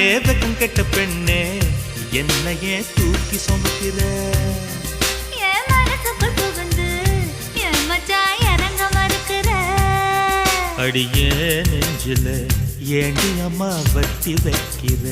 ஏதகம் கெட்ட பெண்ணே என்னையே தூக்கி சுமக்கிற என் மனசுக்குள் புகுந்து என் மச்சான் இறங்க மறுக்கிற அடியே நெஞ்சில ஏண்டி அம்மா வட்டி வைக்கிற